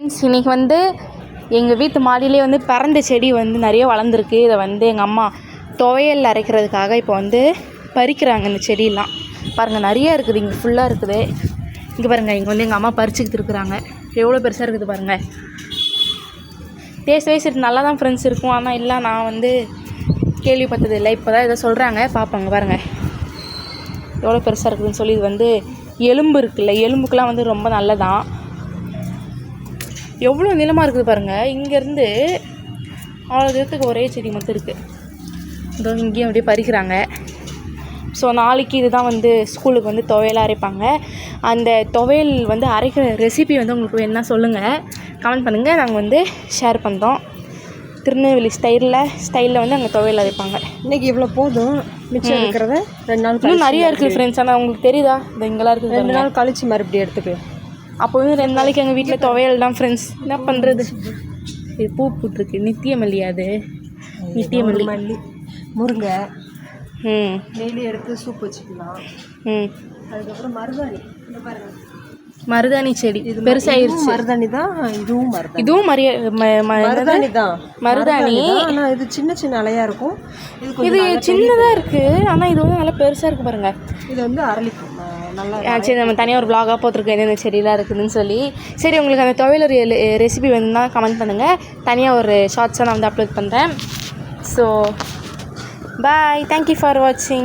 இன்றைக்கி வந்து எங்கள் வீட்டு மாடியிலே வந்து பரந்த செடி வந்து நிறைய வளர்ந்துருக்கு. இதை வந்து எங்கள் அம்மா துவையல் அரைக்கிறதுக்காக இப்போ வந்து பறிக்கிறாங்க. இந்த செடியெல்லாம் பாருங்கள், நிறைய இருக்குது, இங்கே ஃபுல்லாக இருக்குது. இங்கே பாருங்கள், இங்கே வந்து எங்கள் அம்மா பறிச்சுக்கிட்டு இருக்கிறாங்க. எவ்வளோ பெருசாக இருக்குது பாருங்கள். டேஸ்ட் வைஸ் நல்லா தான் ஃப்ரெண்ட்ஸ் இருக்கும், ஆனால் இல்லை, நான் வந்து கேள்விப்பட்டது இல்லை, இப்போ தான் இதை சொல்கிறாங்க. பார்ப்பாங்க பாருங்கள் எவ்வளோ பெருசாக இருக்குதுன்னு சொல்லி. இது வந்து எலும்பு இருக்குல்ல, எலும்புக்கெலாம் வந்து ரொம்ப நல்லதான். எவ்வளோ நீளமாக இருக்குது பாருங்கள். இங்கேருந்து அவ்வளோ தூரத்துக்கு ஒரே செடி மட்டும் இருக்குது. இதோ இங்கேயும் அப்படியே பறிக்கிறாங்க. ஸோ நாளைக்கு இது தான் வந்து ஸ்கூலுக்கு வந்து துவையலாக அரைப்பாங்க. அந்த துவையல் வந்து அரைக்கிற ரெசிபி வந்து உங்களுக்கு வேணுன்னா சொல்லுங்கள், கமெண்ட் பண்ணுங்கள். நாங்கள் வந்து ஷேர் பண்ணுறோம். திருநெல்வேலி ஸ்டைலில் வந்து அங்கே துவையல் அரைப்பாங்க. இன்றைக்கி இவ்வளோ போதும், மிச்சம் இருக்கிறத 2 நாள் இன்னும் நிறையா இருக்குது ஃப்ரெண்ட்ஸ். ஆனால் உங்களுக்கு தெரியுதா, இந்த இங்கெல்லாம் இருக்குது. 2 நாள் கழிச்சு மறுபடியும் எடுத்துக்கலாம். அப்போ வந்து 2 நாளைக்கு எங்கள் வீட்டில் துவையல் தான் ஃப்ரெண்ட்ஸ். என்ன பண்ணுறது? இது பூ போட்டிருக்கு, நித்திய மல்லி. அது நித்திய மல்லி, முருங்கை டெய்லி எடுத்து சூப் வச்சுக்கலாம். அதுக்கப்புறம் மருதாணி, இந்த பாருங்கள், மருதாணி செடி இது பெருசாகிருச்சு. மருதாணி தான், இதுவும் மருதாணி, இதுவும் மருதாணி தான். மருதாணி, ஆனால் இது சின்ன சின்ன அலையாக இருக்கும். இது சின்னதாக இருக்குது, ஆனால் இது வந்து நல்லா பெருசாக இருக்குது பாருங்கள். இது வந்து அரளிப்பூ நல்லா. சரி, நம்ம தனியாக ஒரு வ்ளாகாக போட்டிருக்கோம் என்னென்ன செடியெலாம் இருக்குதுன்னு சொல்லி. சரி, உங்களுக்கு அந்த துவையல் ரெசிபி வேணும்னா கமெண்ட் பண்ணுங்கள். தனியாக ஒரு ஷார்ட்ஸாக நான் வந்து அப்லோட் பண்ணுறேன். ஸோ பாய், தேங்க்யூ ஃபார் வாட்சிங்.